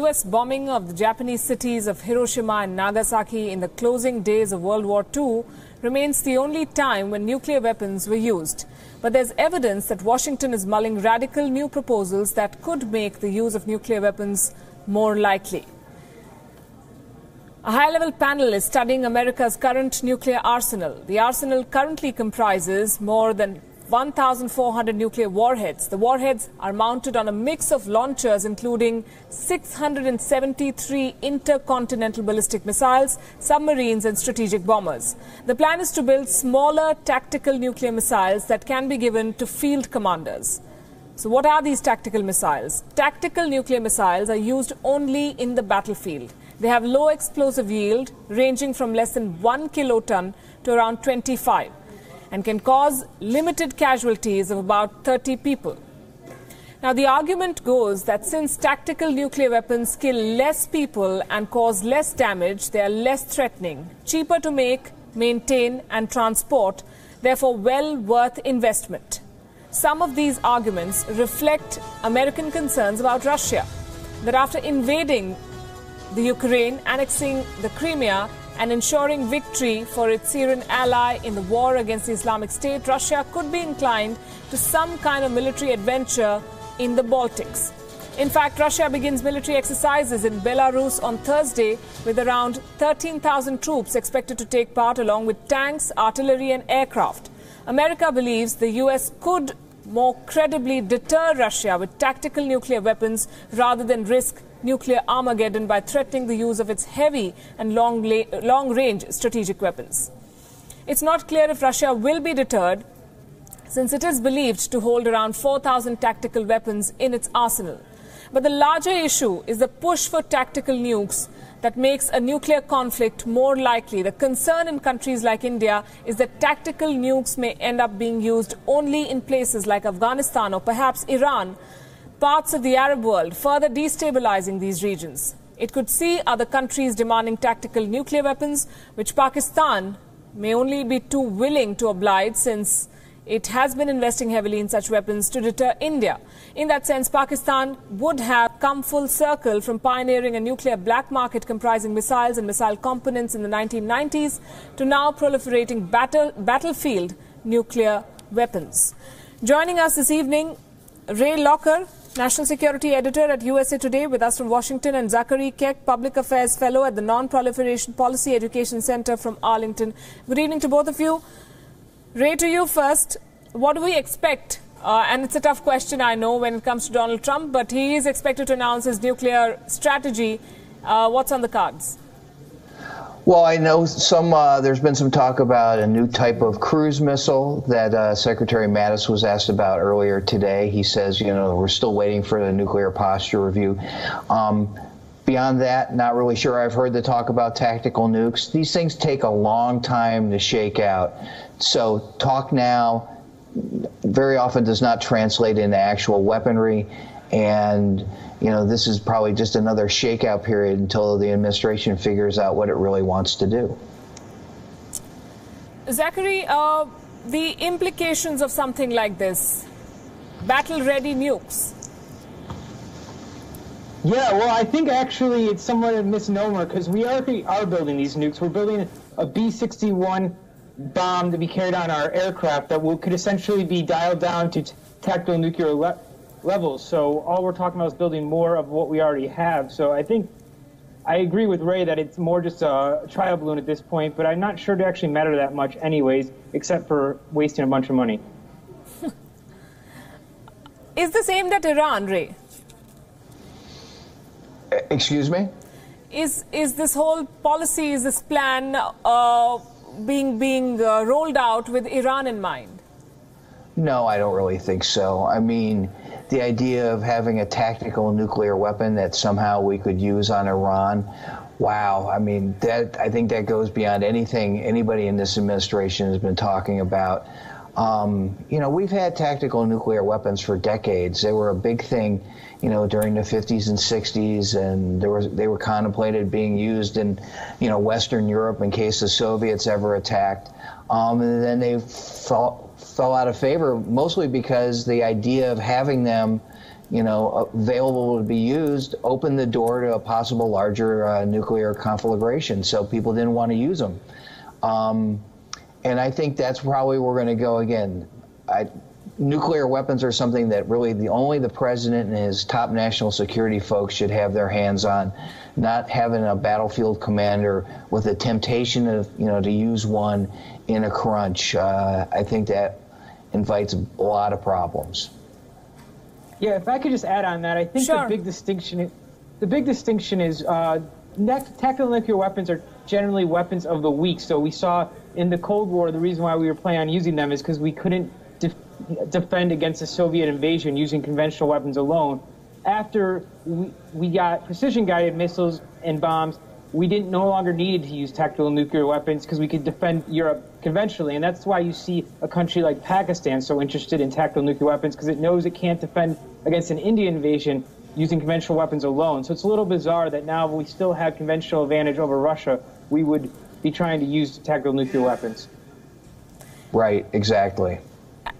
U.S. bombing of the Japanese cities of Hiroshima and Nagasaki in the closing days of World War II remains the only time when nuclear weapons were used. But there's evidence that Washington is mulling radical new proposals that could make the use of nuclear weapons more likely. A high-level panel is studying America's current nuclear arsenal. The arsenal currently comprises more than 1,400 nuclear warheads. The warheads are mounted on a mix of launchers, including 673 intercontinental ballistic missiles, submarines and strategic bombers. The plan is to build smaller tactical nuclear missiles that can be given to field commanders. So what are these tactical missiles? Tactical nuclear missiles are used only in the battlefield. They have low explosive yield, ranging from less than 1 kiloton to around 25. And can cause limited casualties of about 30 people. Now, the argument goes that since tactical nuclear weapons kill less people and cause less damage, they are less threatening, cheaper to make, maintain and transport, therefore well worth investment. Some of these arguments reflect American concerns about Russia, that after invading the Ukraine, annexing the Crimea, and ensuring victory for its Syrian ally in the war against the Islamic State, Russia could be inclined to some kind of military adventure in the Baltics. In fact, Russia begins military exercises in Belarus on Thursday, with around 13,000 troops expected to take part, along with tanks, artillery and aircraft. America believes the US could more credibly deter Russia with tactical nuclear weapons rather than risk nuclear Armageddon by threatening the use of its heavy and long-range strategic weapons. It's not clear if Russia will be deterred, since it is believed to hold around 4,000 tactical weapons in its arsenal. But the larger issue is the push for tactical nukes that makes a nuclear conflict more likely. The concern in countries like India is that tactical nukes may end up being used only in places like Afghanistan or perhaps Iran, parts of the Arab world, further destabilizing these regions. It could see other countries demanding tactical nuclear weapons, which Pakistan may only be too willing to oblige, since it has been investing heavily in such weapons to deter India. In that sense, Pakistan would have come full circle from pioneering a nuclear black market comprising missiles and missile components in the 1990s to now proliferating battlefield nuclear weapons. Joining us this evening, Ray Locker, National Security Editor at USA Today, with us from Washington, and Zachary Keck, Public Affairs Fellow at the Non-Proliferation Policy Education Center from Arlington. Good evening to both of you. Ray, to you first. What do we expect? And it's a tough question, I know, when it comes to Donald Trump, but he is expected to announce his nuclear strategy. What's on the cards? Well, I know there's been some talk about a new type of cruise missile that Secretary Mattis was asked about earlier today. He says, we're still waiting for the nuclear posture review. Beyond that, not really sure. I've heard the talk about tactical nukes. These things take a long time to shake out. So talk now very often does not translate into actual weaponry. And this is probably just another shakeout period until the administration figures out what it really wants to do. Zachary, the implications of something like this, battle-ready nukes. Yeah, well, I think actually it's somewhat a misnomer, because we already are building these nukes. We're building a B-61 bomb to be carried on our aircraft that could essentially be dialed down to tactical nuclear levels. So all we're talking about is building more of what we already have. So I think I agree with Ray that it's more just a trial balloon at this point, but I'm not sure it actually matter that much anyways, except for wasting a bunch of money. Is this aimed at Iran, Ray? Excuse me? Is this whole policy, is this plan being rolled out with Iran in mind? No, I don't really think so. I mean, the idea of having a tactical nuclear weapon that somehow we could use on Iran, wow. I mean, I think that goes beyond anything anybody in this administration has been talking about. We've had tactical nuclear weapons for decades. They were a big thing, during the 50s and 60s, and they were contemplated being used in, Western Europe in case the Soviets ever attacked. And then they fell out of favor, mostly because the idea of having them available to be used, opened the door to a possible larger nuclear conflagration. So people didn't want to use them. And I think that's probably where we're going to go again. Nuclear weapons are something that really only the president and his top national security folks should have their hands on, not having a battlefield commander with the temptation of, to use one in a crunch. I think that invites a lot of problems. Yeah, if I could just add on that, I think Sure. the big distinction is tactical nuclear weapons are generally weapons of the weak. So we saw in the Cold War, the reason why we were planning on using them is because we couldn't defend against the Soviet invasion using conventional weapons alone. After we got precision-guided missiles and bombs, we no longer needed to use tactical nuclear weapons because we could defend Europe conventionally. And that's why you see a country like Pakistan so interested in tactical nuclear weapons, because it knows it can't defend against an Indian invasion using conventional weapons alone. So it's a little bizarre that now we still have conventional advantage over Russia, we would be trying to use tactical nuclear weapons. Right, exactly.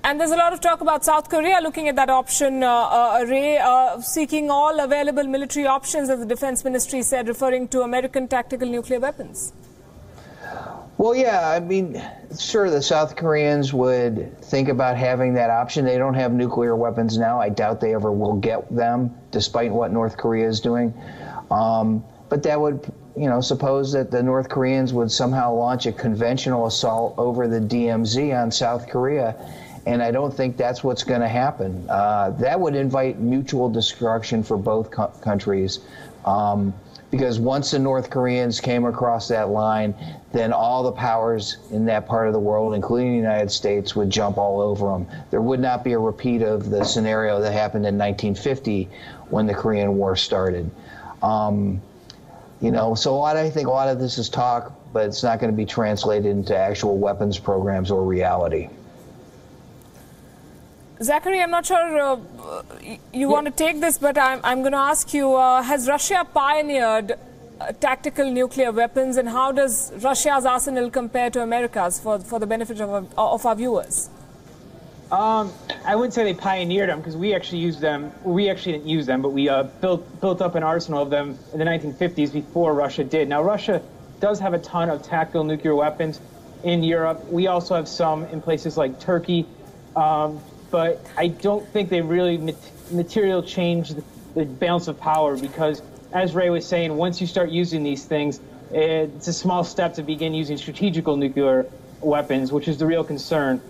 And there's a lot of talk about South Korea looking at that option, Ray, seeking all available military options, as the Defense Ministry said, referring to American tactical nuclear weapons. Well, yeah, I mean, sure, the South Koreans would think about having that option. They don't have nuclear weapons now. I doubt they ever will get them, despite what North Korea is doing. But that would, suppose that the North Koreans would somehow launch a conventional assault over the DMZ on South Korea. And I don't think that's what's going to happen. That would invite mutual destruction for both countries. Because once the North Koreans came across that line, then all the powers in that part of the world, including the United States, would jump all over them. There would not be a repeat of the scenario that happened in 1950 when the Korean War started. So I think a lot of this is talk, but it's not going to be translated into actual weapons programs or reality. Zachary, I'm not sure you want to take this, but I'm going to ask you, has Russia pioneered tactical nuclear weapons, and how does Russia's arsenal compare to America's for the benefit of our viewers? I wouldn't say they pioneered them, because we actually used them. We actually didn't use them, but we built up an arsenal of them in the 1950s before Russia did. Now, Russia does have a ton of tactical nuclear weapons in Europe. We also have some in places like Turkey. But I don't think they really material changed the balance of power, because, as Ray was saying, once you start using these things, it's a small step to begin using strategical nuclear weapons, which is the real concern.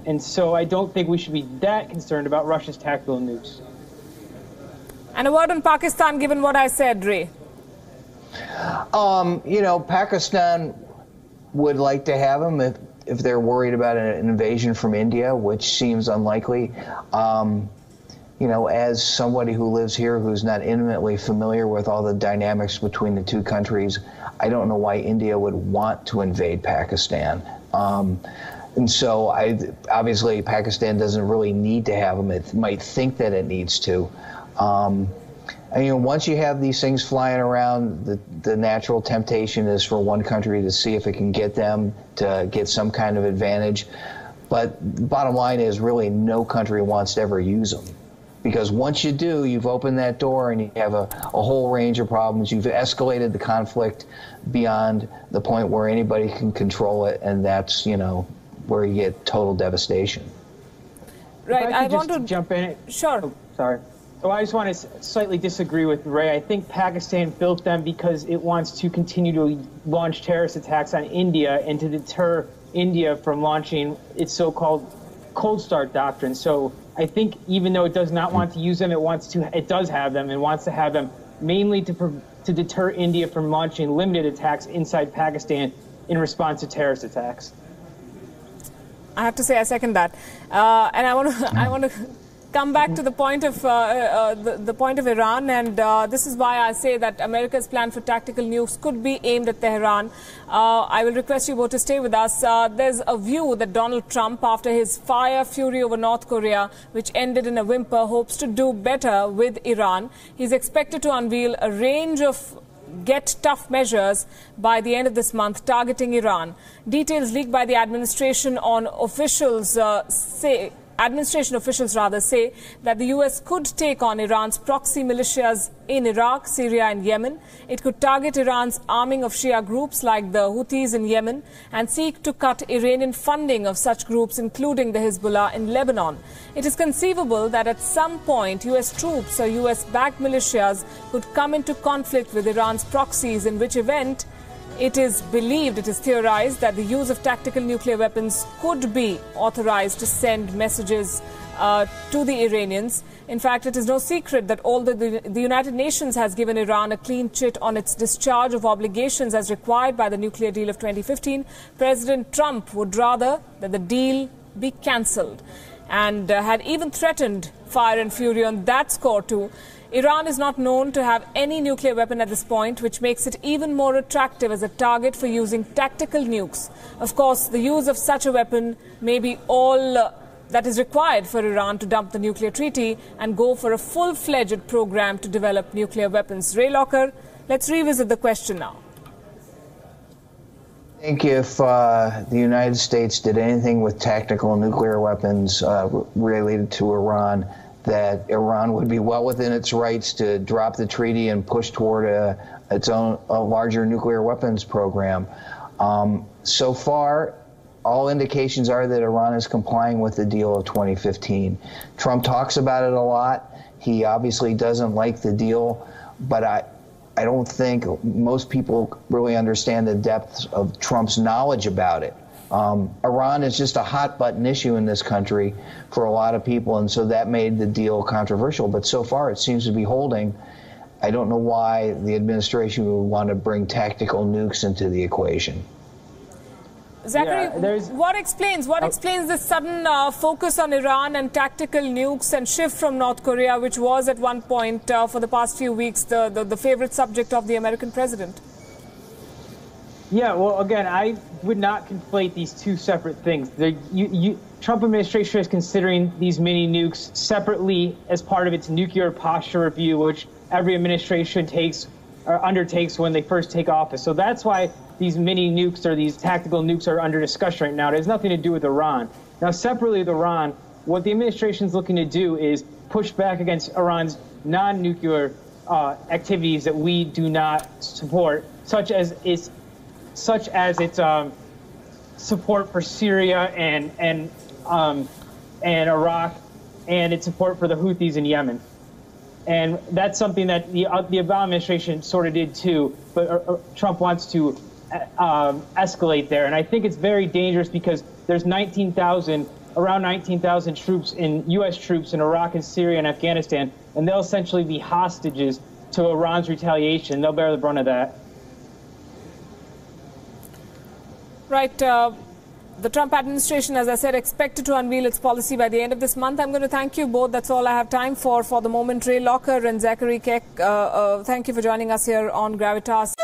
And so I don't think we should be that concerned about Russia's tactical nukes. And a word on Pakistan, given what I said, Ray. Pakistan would like to have them if they're worried about an invasion from India, which seems unlikely. As somebody who lives here who's not intimately familiar with all the dynamics between the two countries, I don't know why India would want to invade Pakistan. And so obviously Pakistan doesn't really need to have them. It might think that it needs to. Once you have these things flying around, the natural temptation is for one country to see if it can get them to get some kind of advantage. But the bottom line is really no country wants to ever use them. Because once you do, you've opened that door and you have a whole range of problems. You've escalated the conflict beyond the point where anybody can control it, and that's, where you get total devastation. Right, I want to jump in. Sure. Oh, sorry. So I just want to slightly disagree with Ray. I think Pakistan built them because it wants to continue to launch terrorist attacks on India and to deter India from launching its so-called cold start doctrine. So I think even though it does not want to use them, it does have them and wants to have them mainly to deter India from launching limited attacks inside Pakistan in response to terrorist attacks. I have to say I second that, and I want to come back to the point of the point of Iran, and this is why I say that America's plan for tactical nukes could be aimed at Tehran. I will request you both to stay with us. There's a view that Donald Trump, after his fire fury over North Korea, which ended in a whimper, hopes to do better with Iran. He's expected to unveil a range of get tough measures by the end of this month targeting Iran. Details leaked by the administration on officials say administration officials rather say that the US could take on Iran's proxy militias in Iraq, Syria and Yemen. It could target Iran's arming of Shia groups like the Houthis in Yemen and seek to cut Iranian funding of such groups, including the Hezbollah in Lebanon. It is conceivable that at some point US troops or US-backed militias could come into conflict with Iran's proxies, in which event it is believed, it is theorized, that the use of tactical nuclear weapons could be authorized to send messages to the Iranians. In fact, it is no secret that although the United Nations has given Iran a clean chit on its discharge of obligations as required by the nuclear deal of 2015, President Trump would rather that the deal be cancelled and had even threatened fire and fury on that score too. Iran is not known to have any nuclear weapon at this point, which makes it even more attractive as a target for using tactical nukes. Of course, the use of such a weapon may be all that is required for Iran to dump the nuclear treaty and go for a full-fledged program to develop nuclear weapons. Ray Locker, let's revisit the question now. I think if the United States did anything with tactical nuclear weapons related to Iran, that Iran would be well within its rights to drop the treaty and push toward its own larger nuclear weapons program. So far, all indications are that Iran is complying with the deal of 2015. Trump talks about it a lot. He obviously doesn't like the deal, but I don't think most people really understand the depths of Trump's knowledge about it. Iran is just a hot-button issue in this country for a lot of people, and so that made the deal controversial. But so far, it seems to be holding. I don't know why the administration would want to bring tactical nukes into the equation. Zachary, what explains this sudden focus on Iran and tactical nukes and shift from North Korea, which was at one point for the past few weeks the favorite subject of the American president? Yeah, well, again, I would not conflate these two separate things. The Trump administration is considering these mini nukes separately as part of its nuclear posture review, which every administration takes or undertakes when they first take office. So that's why these mini nukes or these tactical nukes are under discussion right now. It has nothing to do with Iran. Now, separately with Iran, what the administration is looking to do is push back against Iran's non-nuclear activities that we do not support, such as its support for Syria and Iraq, and its support for the Houthis in Yemen. And that's something that the Obama administration sort of did too, but Trump wants to escalate there. And I think it's very dangerous because there's around 19,000 troops U.S. troops in Iraq and Syria and Afghanistan, and they'll essentially be hostages to Iran's retaliation. They'll bear the brunt of that. Right. The Trump administration, as I said, expected to unveil its policy by the end of this month. I'm going to thank you both. That's all I have time for the moment. Ray Locker and Zachary Keck, thank you for joining us here on Gravitas.